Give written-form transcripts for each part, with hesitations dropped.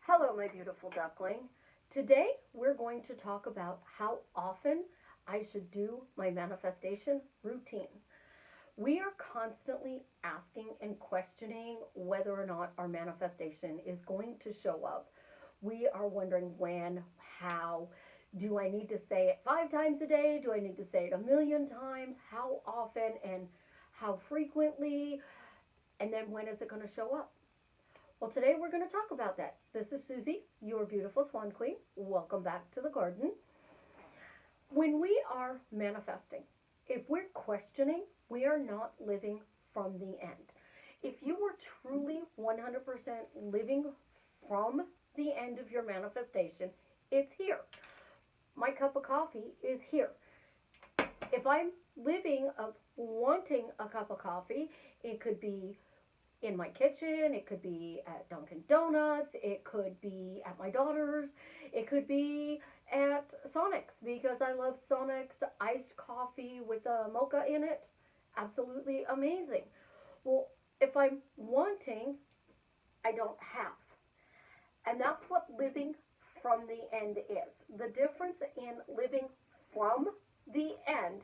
Hello, my beautiful duckling. Today we're going to talk about how often I should do my manifestation routine. We are constantly asking and questioning whether or not our manifestation is going to show up. We are wondering when, how. Do I need to say it 5 times a day? Do I need to say it a million times? How often and how frequently? And then when is it going to show up? Well, today we're going to talk about that. This is Susie, your beautiful swan queen. Welcome back to the garden. When we are manifesting, if we're questioning, we are not living from the end. If you were truly 100% living from the end of your manifestation, it's here. My cup of coffee is here. If I'm living of wanting a cup of coffee, it could be in my kitchen, it could be at Dunkin' Donuts, it could be at my daughter's, it could be at Sonic's because I love Sonic's iced coffee with a mocha in it. Absolutely amazing. Well, if I'm wanting, I don't have. And that's what living from the end is. The difference in living from the end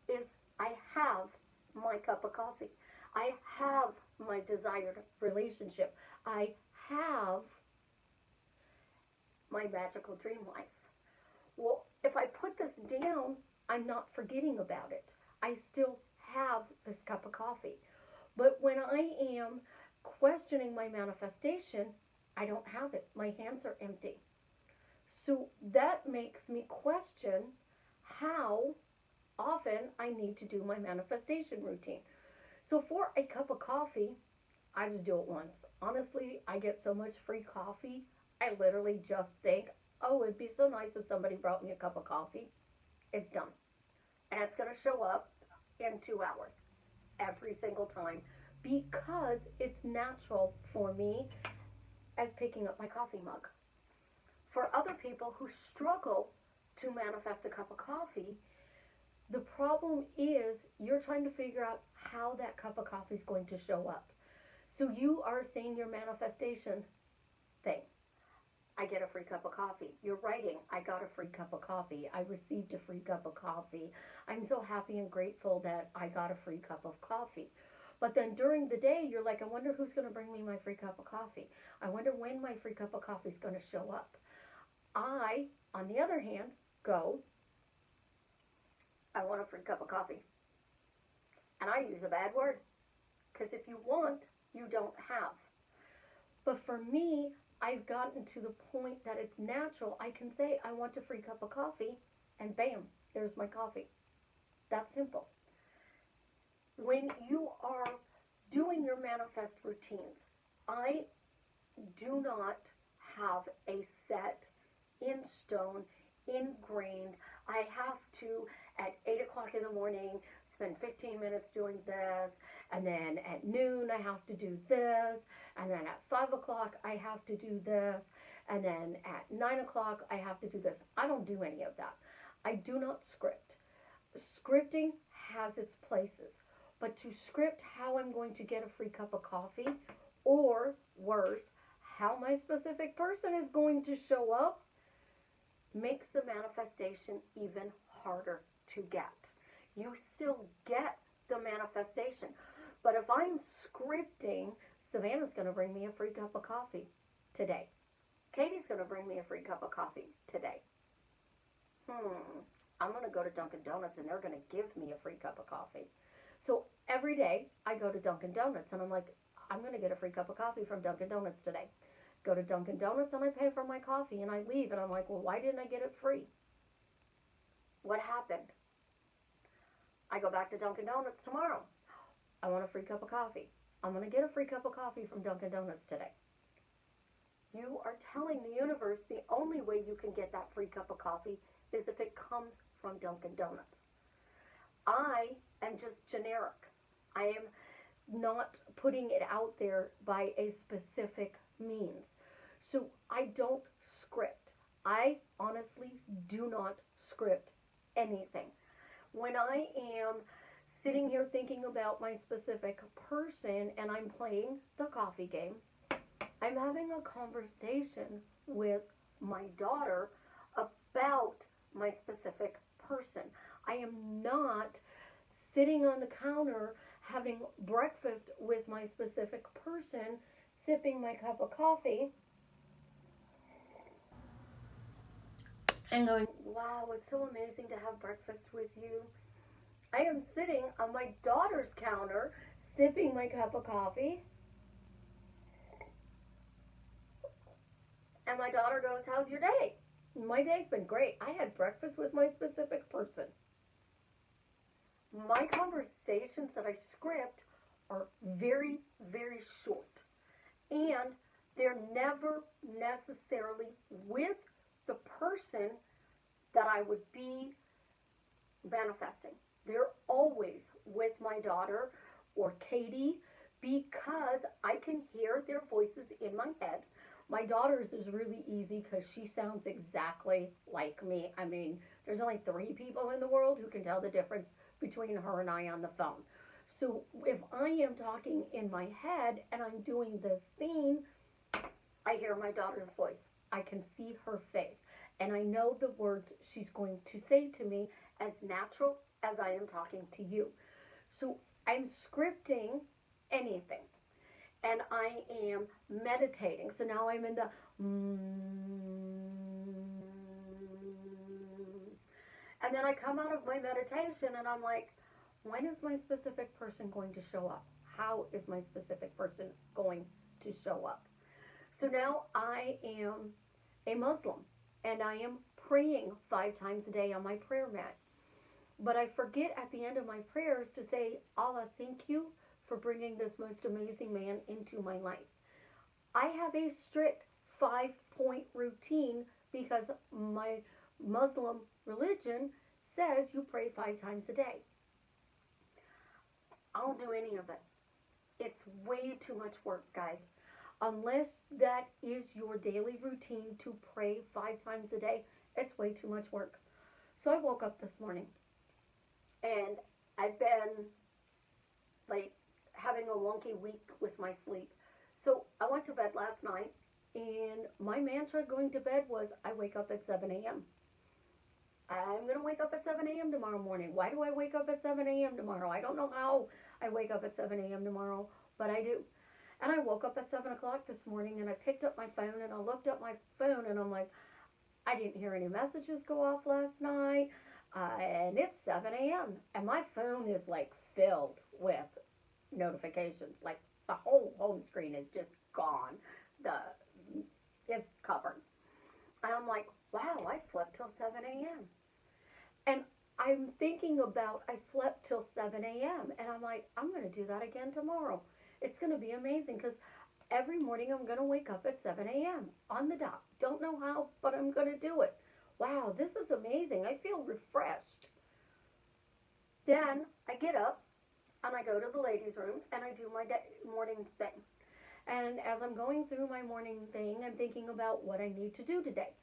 is I have my cup of coffee. I have my desired relationship. I have my magical dream life. Well, if I put this down, I'm not forgetting about it. I still have this cup of coffee. But when I am questioning my manifestation, I don't have it. My hands are empty. So that makes me question how often I need to do my manifestation routine. So for a cup of coffee, I just do it once. Honestly, I get so much free coffee. I literally just think, oh, it'd be so nice if somebody brought me a cup of coffee. It's done. And it's going to show up in 2 hours every single time because it's natural for me as picking up my coffee mug. For other people who struggle to manifest a cup of coffee, the problem is you're trying to figure out how that cup of coffee is going to show up. So you are saying your manifestation thing. I get a free cup of coffee. You're writing, I got a free cup of coffee. I received a free cup of coffee. I'm so happy and grateful that I got a free cup of coffee. But then during the day, you're like, I wonder who's going to bring me my free cup of coffee. I wonder when my free cup of coffee is going to show up. I, on the other hand, go, I want a free cup of coffee. And I use a bad word because if you want, you don't have. But for me, I've gotten to the point that it's natural. I can say, I want a free cup of coffee, and bam, there's my coffee. That's simple. When you are doing your manifest routines, I do not have a set in stone, ingrained. I have to, at 8 o'clock in the morning, spend 15 minutes doing this, and then at noon I have to do this, and then at 5 o'clock I have to do this, and then at 9 o'clock I have to do this. I don't do any of that. I do not script. Scripting has its places, but to script how I'm going to get a free cup of coffee, or worse, how my specific person is going to show up, makes the manifestation even harder to get. You still get the manifestation. But if I'm scripting, Savannah's going to bring me a free cup of coffee today. Katie's going to bring me a free cup of coffee today. I'm going to go to Dunkin' Donuts and they're going to give me a free cup of coffee. So every day I go to Dunkin' Donuts and I'm like, I'm going to get a free cup of coffee from Dunkin' Donuts today. Go to Dunkin' Donuts and I pay for my coffee and I leave and I'm like, well, why didn't I get it free? What happened? I go back to Dunkin' Donuts tomorrow. I want a free cup of coffee. I'm going to get a free cup of coffee from Dunkin' Donuts today. You are telling the universe the only way you can get that free cup of coffee is if it comes from Dunkin' Donuts. I am just generic. I am not putting it out there by a specific means. So I don't script. I honestly do not script anything. When I am sitting here thinking about my specific person and I'm playing the coffee game, I'm having a conversation with my daughter about my specific person. I am not sitting on the counter having breakfast with my specific person, sipping my cup of coffee, and going, wow, it's so amazing to have breakfast with you. I am sitting on my daughter's counter, sipping my cup of coffee, and my daughter goes, how's your day? My day's been great. I had breakfast with my specific person. My conversations that I script are very, very short. And they're never necessarily with the person that I would be manifesting. They're always with my daughter or Katie because I can hear their voices in my head. My daughter's is really easy because she sounds exactly like me. I mean, there's only 3 people in the world who can tell the difference between her and I on the phone. So if I am talking in my head and I'm doing this scene, I hear my daughter's voice. I can see her face. And I know the words she's going to say to me as natural as I am talking to you. So I'm scripting anything. And I am meditating. So now I'm in the and then I come out of my meditation and I'm like, when is my specific person going to show up? How is my specific person going to show up? So now I am a Muslim and I am praying 5 times a day on my prayer mat. But I forget at the end of my prayers to say, Allah, thank you for bringing this most amazing man into my life. I have a strict 5-point routine because my Muslim religion says you pray 5 times a day. I don't do any of it. It's way too much work, guys. Unless that is your daily routine to pray 5 times a day, it's way too much work. So I woke up this morning and I've been like having a wonky week with my sleep. So I went to bed last night and my mantra going to bed was I wake up at 7 a.m. I'm going to wake up at 7 a.m. tomorrow morning. Why do I wake up at 7 a.m. tomorrow? I don't know how I wake up at 7 a.m. tomorrow, but I do. And I woke up at 7 o'clock this morning and I picked up my phone and I looked at my phone and I'm like, I didn't hear any messages go off last night. And it's 7 a.m. and my phone is like filled with notifications. Like the whole home screen is just gone. It's covered. And I'm like, wow, I slept till 7 a.m. And I'm thinking about I slept till 7 a.m. And I'm like, I'm going to do that again tomorrow. It's going to be amazing because every morning I'm going to wake up at 7 a.m. on the dot. Don't know how, but I'm going to do it. Wow, this is amazing. I feel refreshed. Then I get up and I go to the ladies' room and I do my morning thing. And as I'm going through my morning thing, I'm thinking about what I need to do today.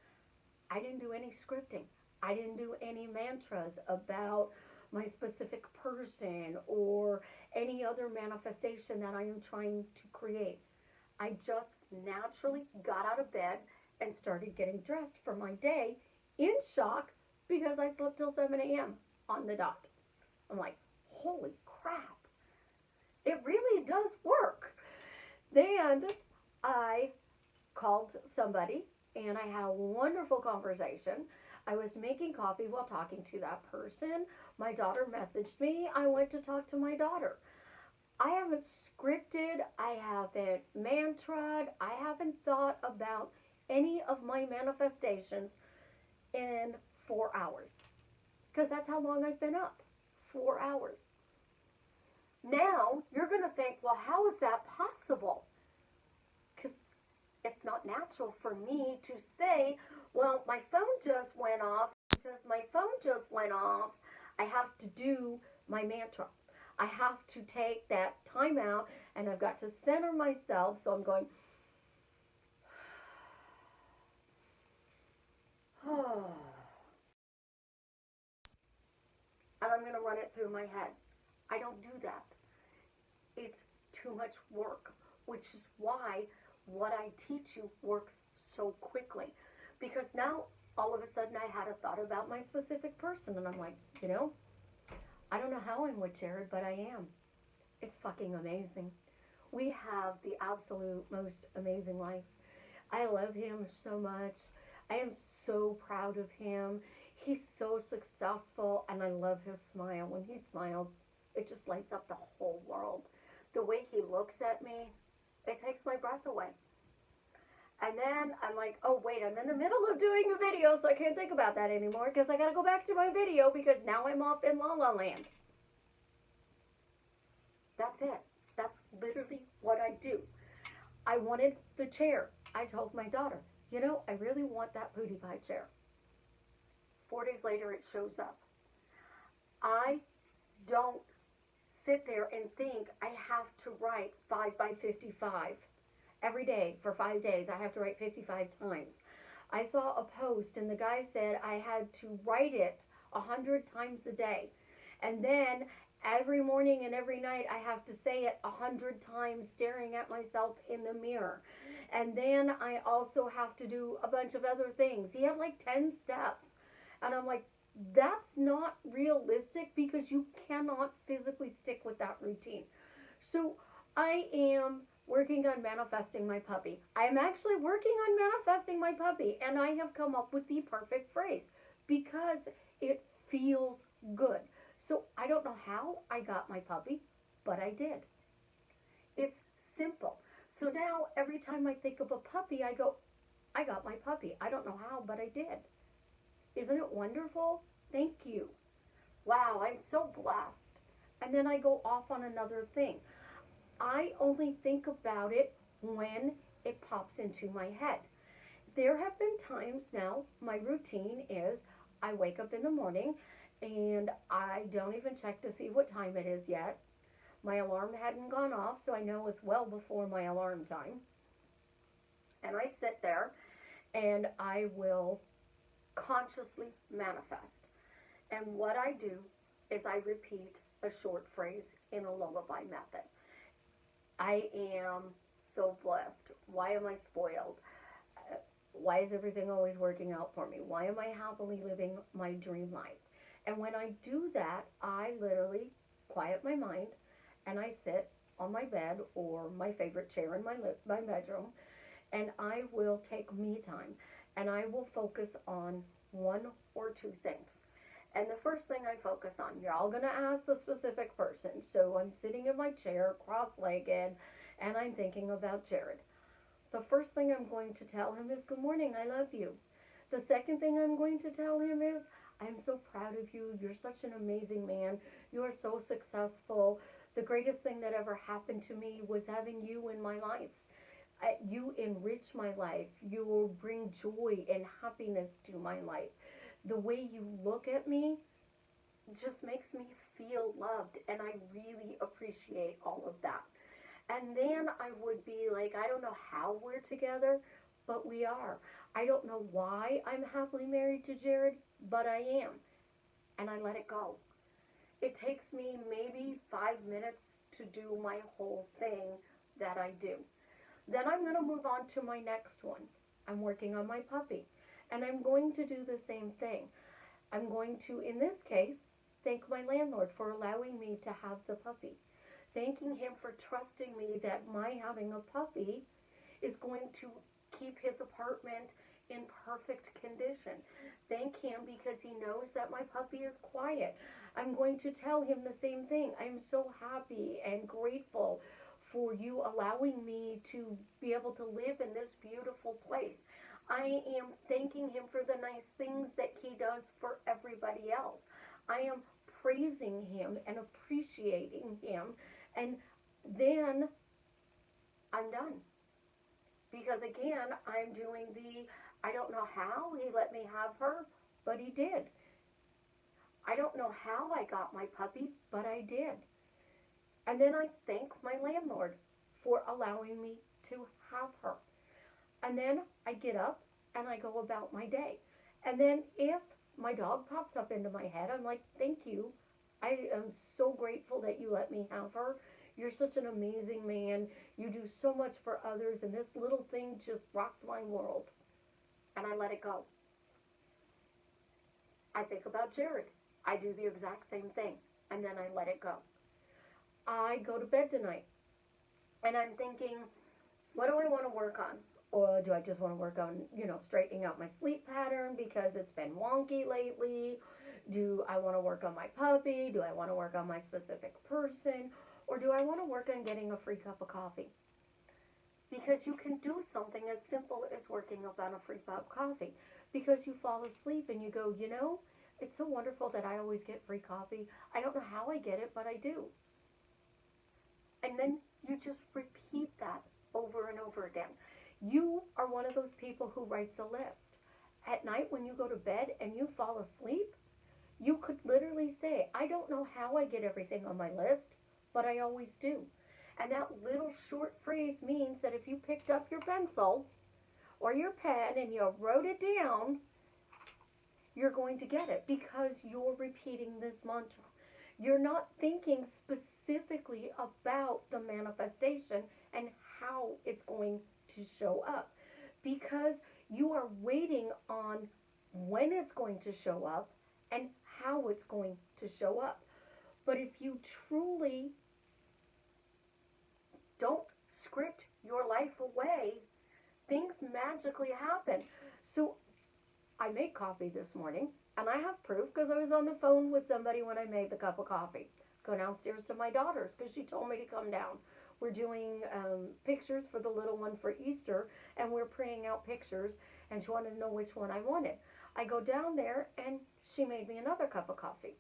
I didn't do any scripting. I didn't do any mantras about my specific person or any other manifestation that I am trying to create. I just naturally got out of bed and started getting dressed for my day in shock because I slept till 7 a.m. on the dot. I'm like, holy crap. It really does work. Then I called somebody and I had a wonderful conversation. I was making coffee while talking to that person. My daughter messaged me. I went to talk to my daughter. I haven't scripted. I haven't mantraed. I haven't thought about any of my manifestations in 4 hours. Because that's how long I've been up. 4 hours. Now, you're going to think, well, how is that possible? Because it's not natural for me to say, well, my phone just went off. Because my phone just went off, I have to do my mantra. I have to take that time out, and I've got to center myself. So I'm going, and I'm going to run it through my head. I don't do that. It's too much work, which is why what I teach you works so quickly. Because now, all of a sudden, I had a thought about my specific person, and I'm like, I don't know how I'm with Jared, but I am. It's fucking amazing. We have the absolute most amazing life. I love him so much. I am so proud of him. He's so successful, and I love his smile. When he smiles, it just lights up the whole world. The way he looks at me, it takes my breath away. And then I'm like, oh, wait, I'm in the middle of doing a video, so I can't think about that anymore because I got to go back to my video because now I'm off in La La Land. That's it. That's literally what I do. I wanted the chair. I told my daughter, I really want that Pootie Pie chair. 4 days later, it shows up. I don't sit there and think I have to write 5 by 55. Every day for 5 days, I have to write 55 times. I saw a post, and the guy said I had to write it 100 times a day. And then every morning and every night, I have to say it 100 times, staring at myself in the mirror. And then I also have to do a bunch of other things. He had like 10 steps. And I'm like, that's not realistic because you cannot physically stick with that routine. So I am working on manifesting my puppy. I am actually working on manifesting my puppy, and I have come up with the perfect phrase because it feels good. So I don't know how I got my puppy, but I did. It's simple. So now every time I think of a puppy, I go, I got my puppy. I don't know how, but I did. Isn't it wonderful? Thank you. Wow, I'm so blessed. And then I go off on another thing. I only think about it when it pops into my head. There have been times now, my routine is I wake up in the morning and I don't even check to see what time it is yet. My alarm hadn't gone off, so I know it's well before my alarm time. And I sit there and I will consciously manifest. And what I do is I repeat a short phrase in a lullaby method. I am so blessed. Why am I spoiled? Why is everything always working out for me? Why am I happily living my dream life? And when I do that, I literally quiet my mind and I sit on my bed or my favorite chair in my bedroom, and I will take me time and I will focus on one or two things. And the first thing I focus on, you're all going to ask the specific person. So I'm sitting in my chair, cross-legged, and I'm thinking about Jared. The first thing I'm going to tell him is, good morning, I love you. The second thing I'm going to tell him is, I'm so proud of you. You're such an amazing man. You are so successful. The greatest thing that ever happened to me was having you in my life. You enrich my life. You will bring joy and happiness to my life. The way you look at me just makes me feel loved, and I really appreciate all of that. And then I would be like, I don't know how we're together, but we are. I don't know why I'm happily married to Jared, but I am. And I let it go. It takes me maybe 5 minutes to do my whole thing that I do. Then I'm going to move on to my next one. I'm working on my puppy. And I'm going to do the same thing. I'm going to, in this case, thank my landlord for allowing me to have the puppy. Thanking him for trusting me that my having a puppy is going to keep his apartment in perfect condition. Thank him because he knows that my puppy is quiet. I'm going to tell him the same thing. I'm so happy and grateful for you allowing me to be able to live in this beautiful place. I am thanking him for the nice things that he does for everybody else. I am praising him and appreciating him, and then I'm done. Because again, I'm doing I don't know how he let me have her, but he did. I don't know how I got my puppy, but I did. And then I thank my landlord for allowing me to have her. And then I get up and I go about my day. And then if my dog pops up into my head, I'm like, thank you. I am so grateful that you let me have her. You're such an amazing man. You do so much for others, and this little thing just rocks my world. And I let it go. I think about Jared. I do the exact same thing, and then I let it go. I go to bed tonight, and I'm thinking, what do I want to work on? Or do I just want to work on, straightening out my sleep pattern because it's been wonky lately? Do I want to work on my puppy? Do I want to work on my specific person? Or do I want to work on getting a free cup of coffee? Because you can do something as simple as working on a free cup of coffee. Because you fall asleep and you go, it's so wonderful that I always get free coffee. I don't know how I get it, but I do. And then you just repeat that over and over again. You are one of those people who writes a list. At night when you go to bed and you fall asleep, you could literally say, I don't know how I get everything on my list, but I always do. And that little short phrase means that if you picked up your pencil or your pen and you wrote it down, you're going to get it because you're repeating this mantra. You're not thinking specifically about the manifestation and how it's going to show up because you are waiting on when it's going to show up and how it's going to show up. But if you truly don't script your life away, things magically happen. So I made coffee this morning, and I have proof because I was on the phone with somebody when I made the cup of coffee. Go downstairs to my daughter's because she told me to come down. We're doing pictures for the little one for Easter, and we're praying out pictures, and she wanted to know which one I wanted. I go down there, and she made me another cup of coffee.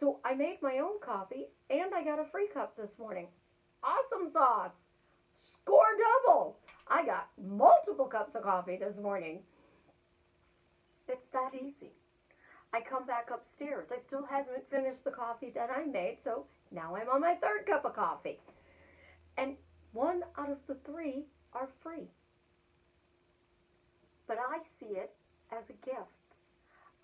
So I made my own coffee, and I got a free cup this morning. Awesome sauce! Score double! I got multiple cups of coffee this morning. It's that easy. I come back upstairs. I still haven't finished the coffee that I made, so now I'm on my third cup of coffee. And 1 out of the 3 are free. But I see it as a gift.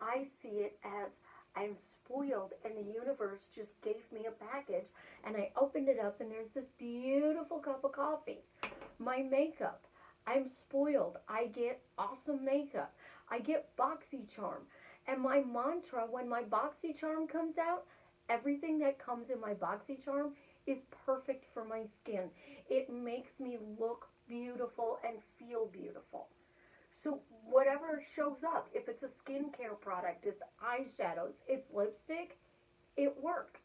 I see it as I'm spoiled and the universe just gave me a package and I opened it up and there's this beautiful cup of coffee. My makeup. I'm spoiled. I get awesome makeup. I get BoxyCharm. And my mantra when my BoxyCharm comes out, everything that comes in my BoxyCharm is perfect for my skin. It makes me look beautiful and feel beautiful. So whatever shows up, if it's a skincare product, it's eyeshadows, it's lipstick, it works.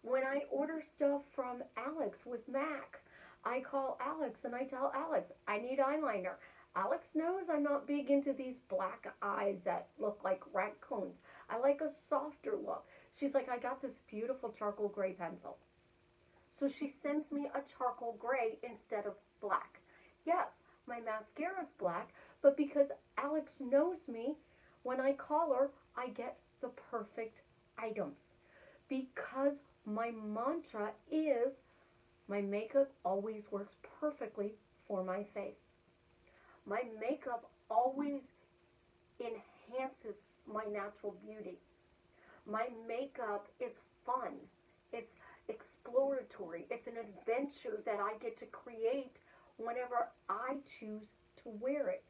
When I order stuff from Alex with MAC, I call Alex and I tell Alex, I need eyeliner. Alex knows I'm not big into these black eyes that look like raccoons. I like a softer look. She's like, I got this beautiful charcoal gray pencil. So she sends me a charcoal gray instead of black. Yes, my mascara is black, but because Alex knows me, when I call her, I get the perfect items. Because my mantra is my makeup always works perfectly for my face. My makeup always enhances my natural beauty. My makeup is fun. It's exploratory. It's an adventure that I get to create whenever I choose to wear it.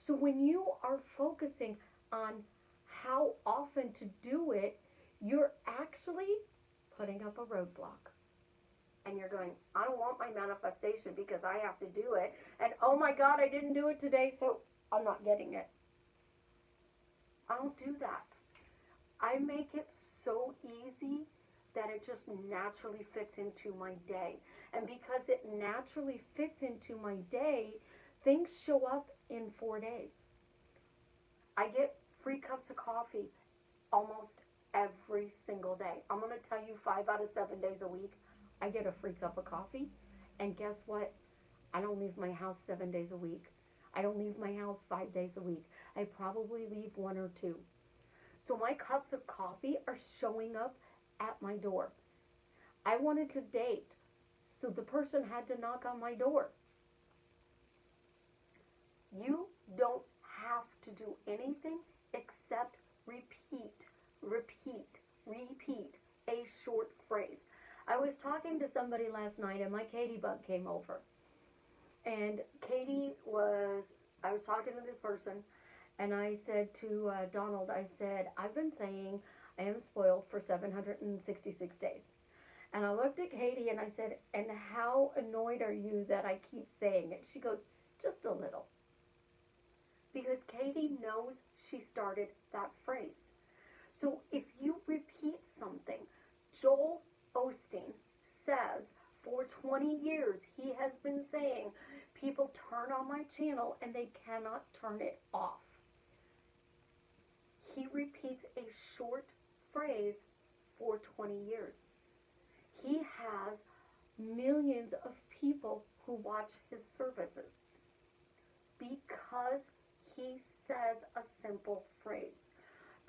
So when you are focusing on how often to do it, you're actually putting up a roadblock. And you're going, I don't want my manifestation because I have to do it. And oh my God, I didn't do it today, so I'm not getting it. I don't do that. I make it so easy that it just naturally fits into my day. And because it naturally fits into my day, things show up in 4 days. I get free cups of coffee almost every single day. I'm going to tell you 5 out of 7 days a week, I get a free cup of coffee. And guess what? I don't leave my house 7 days a week. I don't leave my house 5 days a week. I probably leave 1 or 2. So my cups of coffee are showing up at my door. I wanted to date, so the person had to knock on my door. You don't have to do anything except repeat a short phrase. I was talking to somebody somebody last night, and my Katie bug came over. And I was talking to this person, and I said to Donald, I said, I've been saying I am spoiled for 766 days. And I looked at Katie and I said, and how annoyed are you that I keep saying it? She goes, just a little. Because Katie knows she started that phrase. So if you repeat something, Joel Osteen says for 20 years he has been saying, people turn on my channel and they cannot turn it off. He repeats a short phrase for 20 years. He has millions of people who watch his services because he says a simple phrase.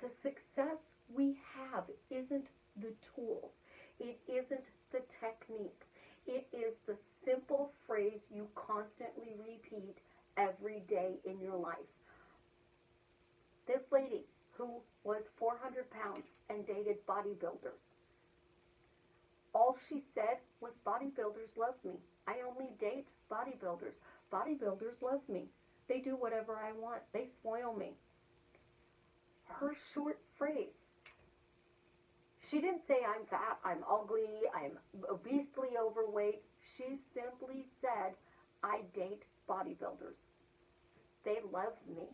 The success we have isn't the tools. It isn't the technique. It is the simple phrase you constantly repeat every day in your life. This lady who was 400 pounds and dated bodybuilders, all she said was, bodybuilders love me. I only date bodybuilders. Bodybuilders love me. They do whatever I want. They spoil me. Her short phrase. She didn't say I'm fat, I'm ugly, I'm obesely overweight. She simply said, I date bodybuilders. They love me.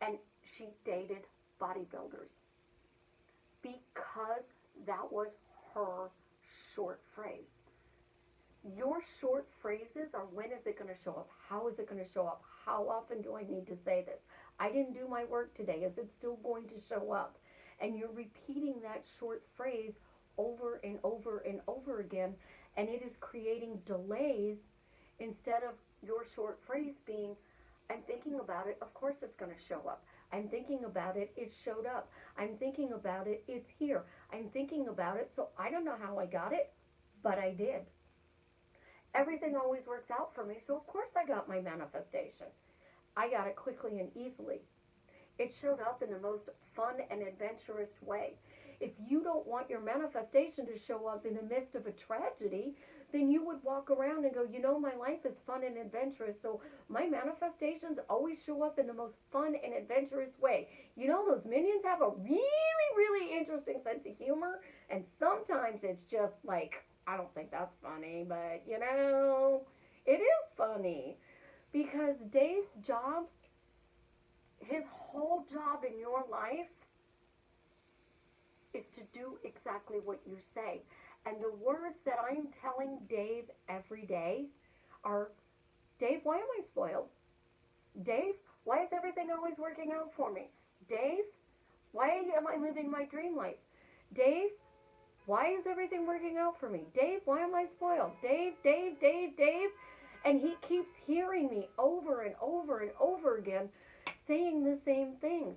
And she dated bodybuilders because that was her short phrase. Your short phrases are, when is it going to show up? How is it going to show up? How often do I need to say this? I didn't do my work today. Is it still going to show up? And you're repeating that short phrase over and over and over again, and it is creating delays instead of your short phrase being, I'm thinking about it, of course it's going to show up. I'm thinking about it, it showed up. I'm thinking about it, it's here. I'm thinking about it, so I don't know how I got it, but I did. Everything always works out for me, so of course I got my manifestation. I got it quickly and easily. It showed up in the most fun and adventurous way. If you don't want your manifestation to show up in the midst of a tragedy, then you would walk around and go, you know, my life is fun and adventurous, so my manifestations always show up in the most fun and adventurous way. You know, those minions have a really, really interesting sense of humor, and sometimes it's just like, I don't think that's funny, but, you know, it is funny. Because Dave's job, his whole job in your life is to do exactly what you say. And the words that I'm telling Dave every day are, Dave, why am I spoiled? Dave, why is everything always working out for me? Dave, why am I living my dream life? Dave, why is everything working out for me? Dave, why am I spoiled? Dave, Dave, Dave, Dave. And he keeps hearing me over and over and over again saying the same things.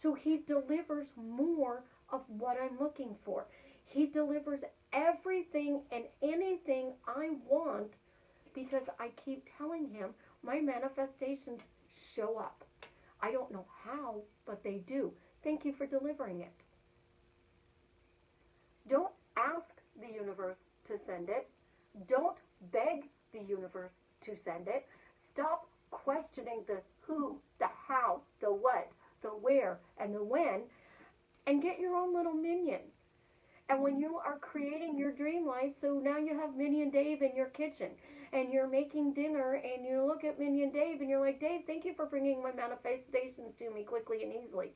So he delivers more of what I'm looking for. He delivers everything and anything I want because I keep telling him my manifestations show up. I don't know how, but they do. Thank you for delivering it. Don't ask the universe to send it. Don't beg the universe to send it. Stop questioning the who, the how, the what, the where, and the when, and get your own little minion. And when you are creating your dream life, so now you have Minion Dave in your kitchen, and you're making dinner, and you look at Minion Dave, and you're like, Dave, thank you for bringing my manifestations to me quickly and easily,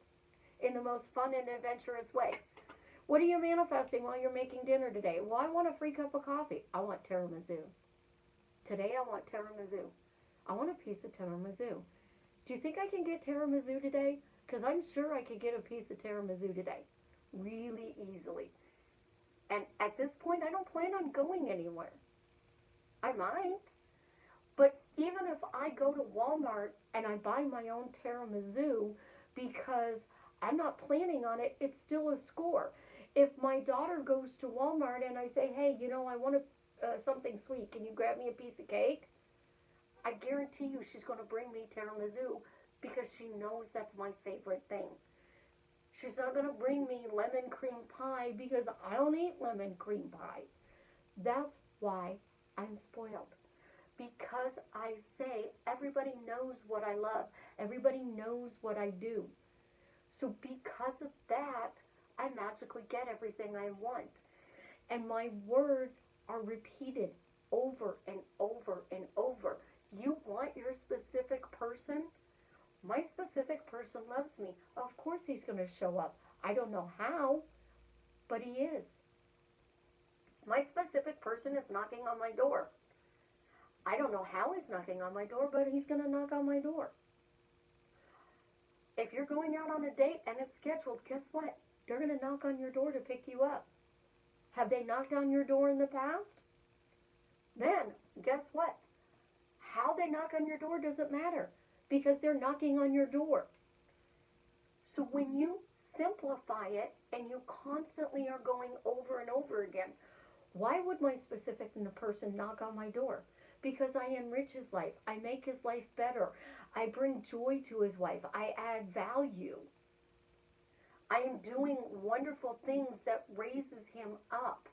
in the most fun and adventurous way. What are you manifesting while you're making dinner today? Well, I want a free cup of coffee. I want tiramisu. Today I want tiramisu. I want a piece of tiramisu. Do you think I can get tiramisu today? Because I'm sure I could get a piece of tiramisu today. Really easily. And at this point, I don't plan on going anywhere. I might. But even if I go to Walmart and I buy my own tiramisu because I'm not planning on it, it's still a score. If my daughter goes to Walmart and I say, hey, you know, I want something sweet, can you grab me a piece of cake? I guarantee you she's going to bring me tiramisu because she knows that's my favorite thing. She's not going to bring me lemon cream pie because I don't eat lemon cream pie. That's why I'm spoiled. Because I say everybody knows what I love. Everybody knows what I do. So because of that, I magically get everything I want. And my words are repeated over and over and over. You want your specific person? My specific person loves me. Of course he's going to show up. I don't know how, but he is. My specific person is knocking on my door. I don't know how he's knocking on my door, but he's going to knock on my door. If you're going out on a date and it's scheduled, guess what? They're going to knock on your door to pick you up. Have they knocked on your door in the past? Then, guess what? How they knock on your door doesn't matter because they're knocking on your door. So when you simplify it and you constantly are going over and over again, why would my specific person knock on my door? Because I enrich his life. I make his life better. I bring joy to his life. I add value. I am doing wonderful things that raises him up.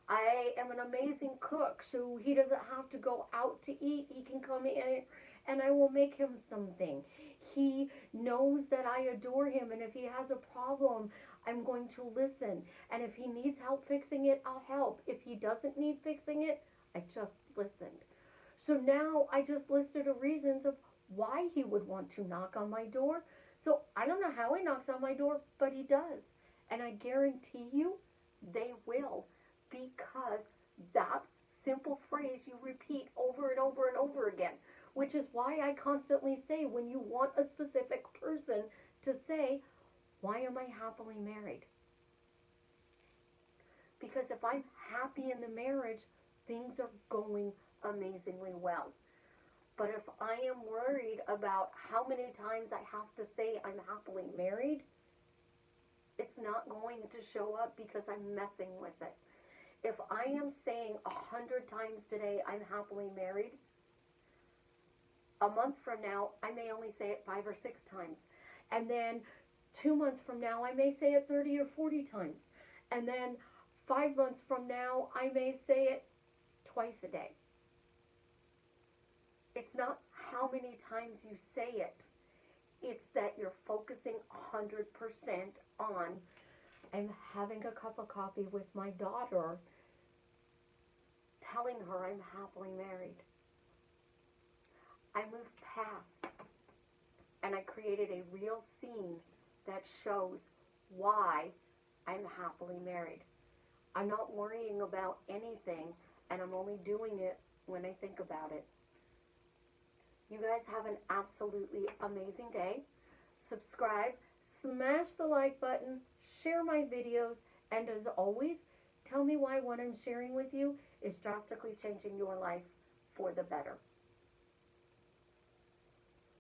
I am an amazing cook, so he doesn't have to go out to eat. He can come in and I will make him something. He knows that I adore him, and if he has a problem, I'm going to listen. And if he needs help fixing it, I'll help. If he doesn't need fixing it, I just listened. So now I just listed the reasons of why he would want to knock on my door. So I don't know how he knocks on my door, but he does. And I guarantee you they will, because that simple phrase you repeat over and over and over again, which is why I constantly say when you want a specific person to say, why am I happily married? Because if I'm happy in the marriage, things are going amazingly well. But if I am worried about how many times I have to say I'm happily married, it's not going to show up because I'm messing with it. If I am saying 100 times today I'm happily married, a month from now I may only say it 5 or 6 times. And then 2 months from now I may say it 30 or 40 times. And then 5 months from now I may say it twice a day. It's not how many times you say it. It's that you're focusing 100% on, I'm having a cup of coffee with my daughter, telling her I'm happily married. I moved past and I created a real scene that shows why I'm happily married. I'm not worrying about anything, and I'm only doing it when I think about it. You guys have an absolutely amazing day. Subscribe, smash the like button, share my videos, and as always, tell me why what I'm sharing with you is drastically changing your life for the better.